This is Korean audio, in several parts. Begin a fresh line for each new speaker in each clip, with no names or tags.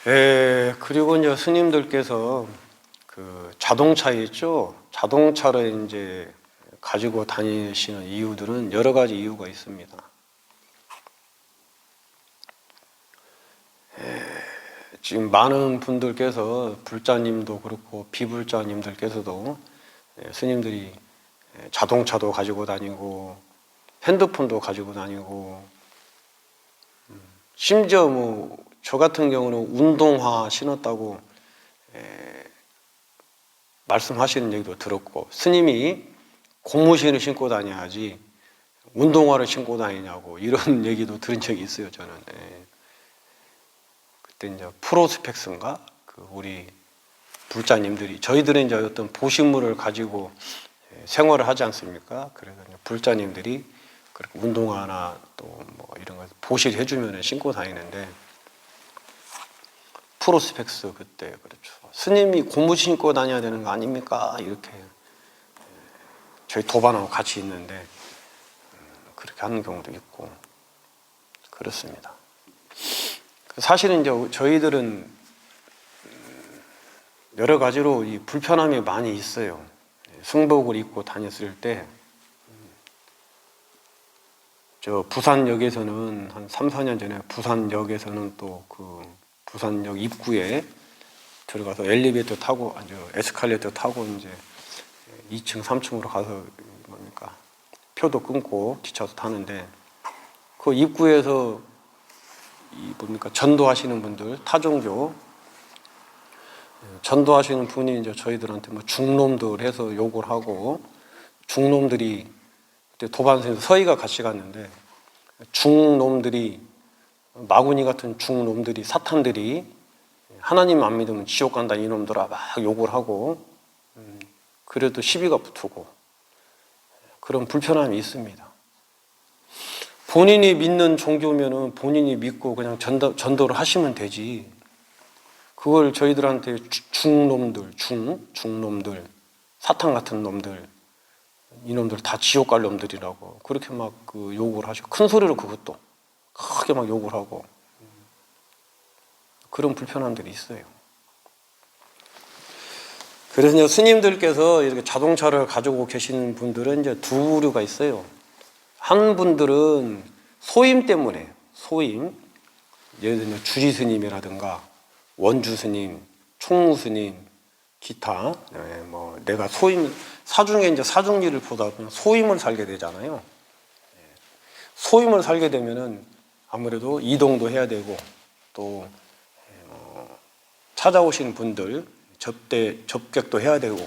그리고 이제 스님들께서 그 자동차 있죠? 자동차를 이제 가지고 다니시는 이유들은 여러 가지 이유가 있습니다. 지금 많은 분들께서 불자님도 그렇고 비불자님들께서도 스님들이 자동차도 가지고 다니고 핸드폰도 가지고 다니고 심지어 뭐 저 같은 경우는 운동화 신었다고 말씀하시는 얘기도 들었고, 스님이 고무신을 신고 다녀야지 운동화를 신고 다니냐고 이런 얘기도 들은 적이 있어요. 저는 그때 이제 프로스펙스인가 그 우리 불자님들이, 저희들은 이제 어떤 보신물을 가지고 생활을 하지 않습니까? 그래서 불자님들이 그렇게 운동화나 또 뭐 이런 거 보실 해주면 신고 다니는데, 프로스펙스 그때 그렇죠. 스님이 고무신 신고 다녀야 되는 거 아닙니까? 이렇게 저희 도반하고 같이 있는데 그렇게 하는 경우도 있고 그렇습니다. 사실은 이제 저희들은 여러 가지로 이 불편함이 많이 있어요. 승복을 입고 다녔을 때, 저 부산역에서는 한 3, 4년 전에 부산역에서는 또 그 부산역 입구에 들어가서 엘리베이터 타고, 에스컬레이터 타고 이제 2층, 3층으로 가서 뭡니까 표도 끊고 기차도 타는데, 그 입구에서 이 뭡니까 전도하시는 분들, 타종교 전도하시는 분이 이제 저희들한테 뭐 중놈들 해서 욕을 하고, 중놈들이 그때 도반선에서 서희가 같이 갔는데, 중놈들이 마구니 같은 중놈들이, 사탄들이 하나님 안 믿으면 지옥 간다 이놈들아 막 욕을 하고, 그래도 시비가 붙고 그런 불편함이 있습니다. 본인이 믿는 종교면은 본인이 믿고 그냥 전도를 하시면 되지, 그걸 저희들한테 중놈들, 중놈들, 사탄 같은 놈들, 이놈들 다 지옥 갈 놈들이라고 그렇게 막 그 욕을 하시고, 큰 소리로 그것도 크게 막 욕을 하고, 그런 불편함들이 있어요. 그래서 이제 스님들께서 이렇게 자동차를 가지고 계시는 분들은 이제 두 부류가 있어요. 한 분들은 소임 때문에, 소임, 예를 들면 주지 스님이라든가 원주 스님, 총무 스님, 기타, 뭐 내가 소임, 사중에 이제 사중리를 보다 보면 소임을 살게 되잖아요. 소임을 살게 되면은 아무래도 이동도 해야 되고, 또 찾아오시는 분들 접객도 해야 되고,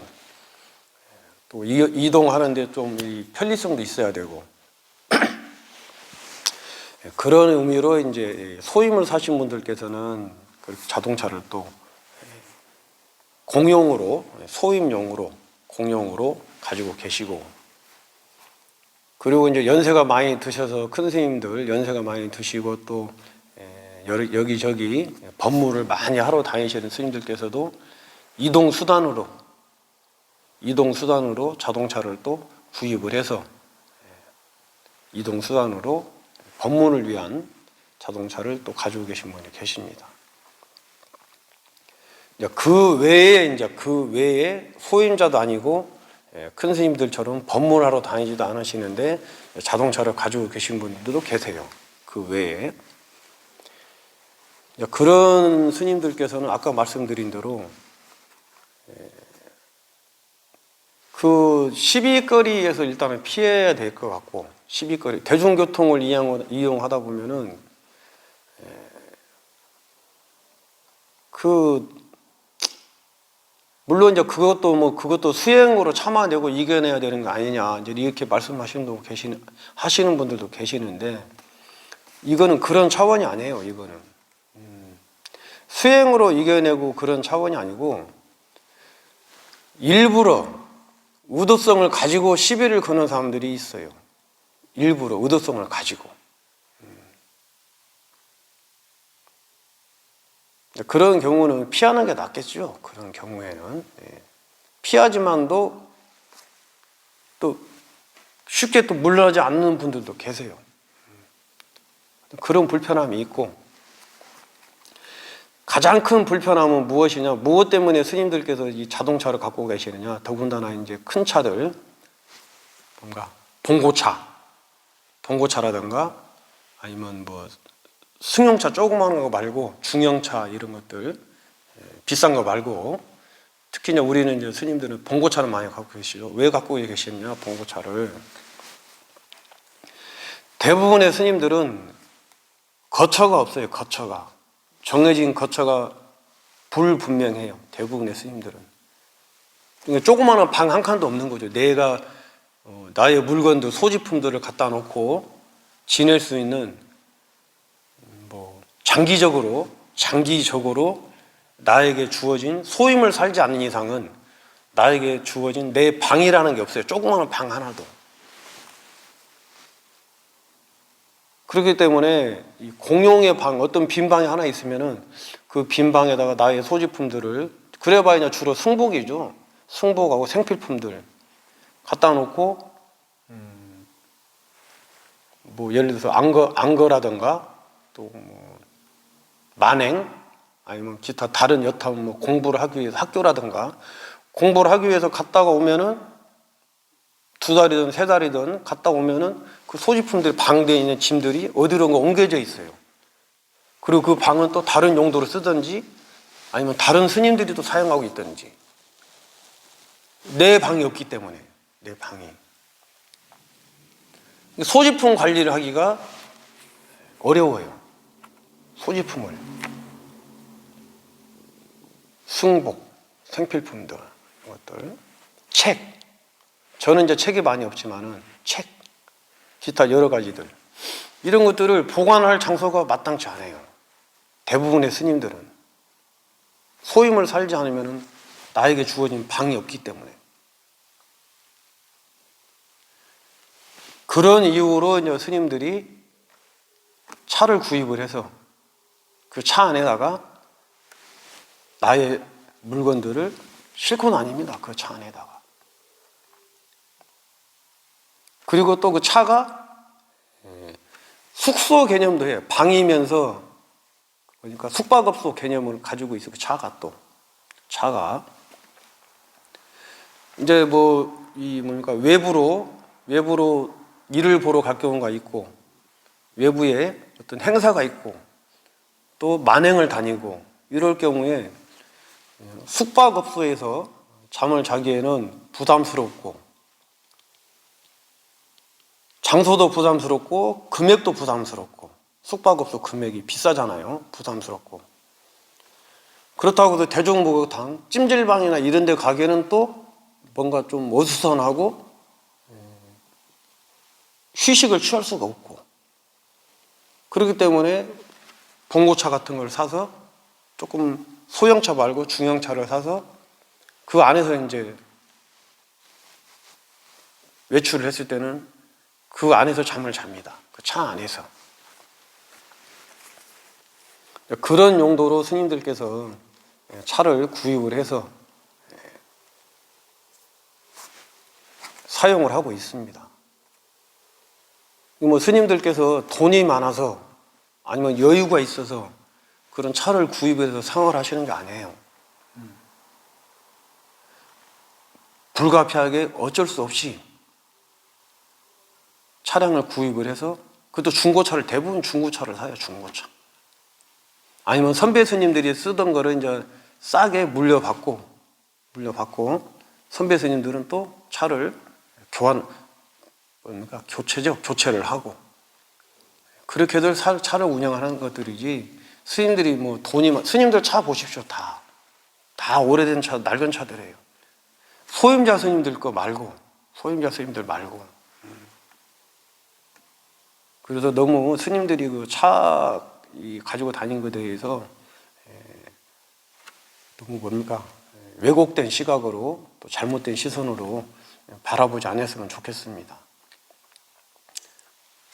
또 이동하는데 좀 편리성도 있어야 되고, 그런 의미로 이제 소임을 사신 분들께서는 자동차를 또 공용으로, 소임용으로, 공용으로 가지고 계시고, 그리고 이제 연세가 많이 드셔서 큰 스님들 연세가 많이 드시고 또 여기저기 법무를 많이 하러 다니시는 스님들께서도 이동수단으로 자동차를 또 구입을 해서 이동수단으로 법문을 위한 자동차를 또 가지고 계신 분이 계십니다. 그 외에 소임자도 아니고 큰 스님들처럼 법문하러 다니지도 않으시는데 자동차를 가지고 계신 분들도 계세요. 그 외에. 그런 스님들께서는 아까 말씀드린 대로 그 시비거리에서 일단은 피해야 될 것 같고, 시비거리, 대중교통을 이용하다 보면은 물론 이제 그것도 수행으로 참아내고 이겨내야 되는 거 아니냐, 이제 이렇게 하시는 분들도 계시는데, 이거는 그런 차원이 아니에요. 이거는 수행으로 이겨내고 그런 차원이 아니고, 일부러 의도성을 가지고 시비를 거는 사람들이 있어요. 일부러 의도성을 가지고. 그런 경우는 피하는 게 낫겠죠. 그런 경우에는 피하지만도 또 쉽게 또 물러나지 않는 분들도 계세요. 그런 불편함이 있고, 가장 큰 불편함은 무엇이냐? 무엇 때문에 스님들께서 이 자동차를 갖고 계시느냐? 더군다나 이제 큰 차들, 뭔가 봉고차라든가 아니면 뭐 승용차 조그마한 거 말고 중형차 이런 것들, 비싼 거 말고, 특히 이제 우리는 이제 스님들은 봉고차를 많이 갖고 계시죠. 왜 갖고 계시느냐? 봉고차를. 대부분의 스님들은 거처가 없어요. 거처가. 정해진 거처가 불분명해요. 대부분의 스님들은. 그러니까 조그마한 방 한 칸도 없는 거죠. 내가 나의 물건들, 소지품들을 갖다 놓고 지낼 수 있는, 뭐 장기적으로 나에게 주어진, 소임을 살지 않는 이상은 나에게 주어진 내 방이라는 게 없어요. 조그마한 방 하나도. 그렇기 때문에 이 공용의 방, 어떤 빈 방이 하나 있으면은 그 빈 방에다가 나의 소지품들을, 그래봐야 주로 승복이죠. 승복하고 생필품들 갖다 놓고, 뭐 예를 들어서 안거라든가 또 뭐 만행, 아니면 기타 다른 여타 뭐 공부를 하기 위해서 학교라든가 공부를 하기 위해서 갔다가 오면은 2달이든 3달이든 갔다 오면은 그 소지품들, 방대에 있는 짐들이 어디론가 옮겨져 있어요. 그리고 그 방은 또 다른 용도로 쓰든지 아니면 다른 스님들이 또 사용하고 있든지, 내 방이 없기 때문에. 내 방이. 소지품 관리를 하기가 어려워요. 소지품을. 승복, 생필품들, 이것들. 책. 저는 이제 책이 많이 없지만은 책, 기타 여러 가지들. 이런 것들을 보관할 장소가 마땅치 않아요. 대부분의 스님들은. 소임을 살지 않으면 나에게 주어진 방이 없기 때문에. 그런 이유로 이제 스님들이 차를 구입을 해서 그 차 안에다가 나의 물건들을 싣고 다닙니다. 그 차 안에다가. 그리고 또 그 차가 숙소 개념도 해요. 방이면서, 그러니까 숙박업소 개념을 가지고 있어. 그 차가 또. 차가. 이제 뭡니까, 외부로 일을 보러 갈 경우가 있고, 외부에 어떤 행사가 있고, 또 만행을 다니고, 이럴 경우에 숙박업소에서 잠을 자기에는 부담스럽고, 장소도 부담스럽고, 금액도 부담스럽고, 숙박업소 금액이 비싸잖아요. 부담스럽고. 그렇다고 해서 대중목욕탕, 찜질방이나 이런 데 가기에는 또 뭔가 좀 어수선하고, 휴식을 취할 수가 없고, 그렇기 때문에 봉고차 같은 걸 사서, 조금 소형차 말고 중형차를 사서 그 안에서 이제 외출을 했을 때는 그 안에서 잠을 잡니다. 그 차 안에서. 그런 용도로 스님들께서 차를 구입을 해서 사용을 하고 있습니다. 뭐 스님들께서 돈이 많아서 아니면 여유가 있어서 그런 차를 구입해서 생활하시는 게 아니에요. 불가피하게 어쩔 수 없이 차량을 구입을 해서, 그것도 중고차를, 대부분 중고차를 사요. 중고차. 아니면 선배 스님들이 쓰던 거를 이제 싸게 물려받고 선배 스님들은 또 차를 교체를 하고, 그렇게들 차를 운영하는 것들이지, 스님들이 스님들 차 보십시오. 다 오래된 차, 낡은 차들이에요. 소임자 스님들 말고. 그래서 너무 스님들이 그 차 가지고 다니는 것에 대해서 너무 왜곡된 시각으로, 또 잘못된 시선으로 바라보지 않았으면 좋겠습니다.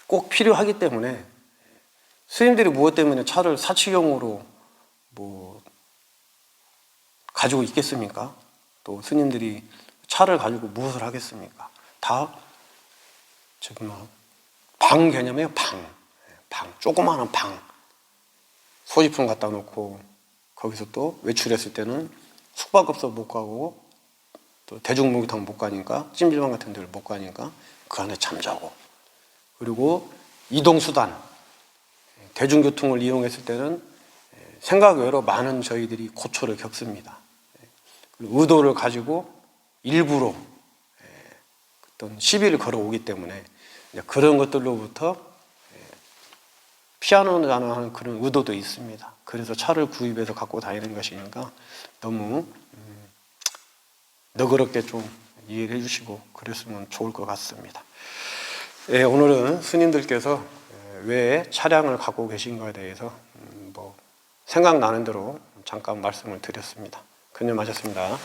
꼭 필요하기 때문에. 스님들이 무엇 때문에 차를 사치용으로 가지고 있겠습니까? 또 스님들이 차를 가지고 무엇을 하겠습니까? 다 방 개념이에요. 방. 조그마한 방. 소지품 갖다 놓고 거기서 또 외출했을 때는 숙박업소 못 가고 또 대중목욕탕 못 가니까 찜질방 같은 데를 못 가니까 그 안에 잠자고, 그리고 이동수단 대중교통을 이용했을 때는 생각 외로 많은 저희들이 고초를 겪습니다. 그리고 의도를 가지고 일부러 어떤 시비를 걸어오기 때문에 그런 것들로부터 피하노라는 하는 그런 의도도 있습니다. 그래서 차를 구입해서 갖고 다니는 것이니까 너무 너그럽게 좀 이해를 해주시고 그랬으면 좋을 것 같습니다. 오늘은 스님들께서 왜 차량을 갖고 계신가에 대해서 뭐 생각나는 대로 잠깐 말씀을 드렸습니다. 근념하셨습니다.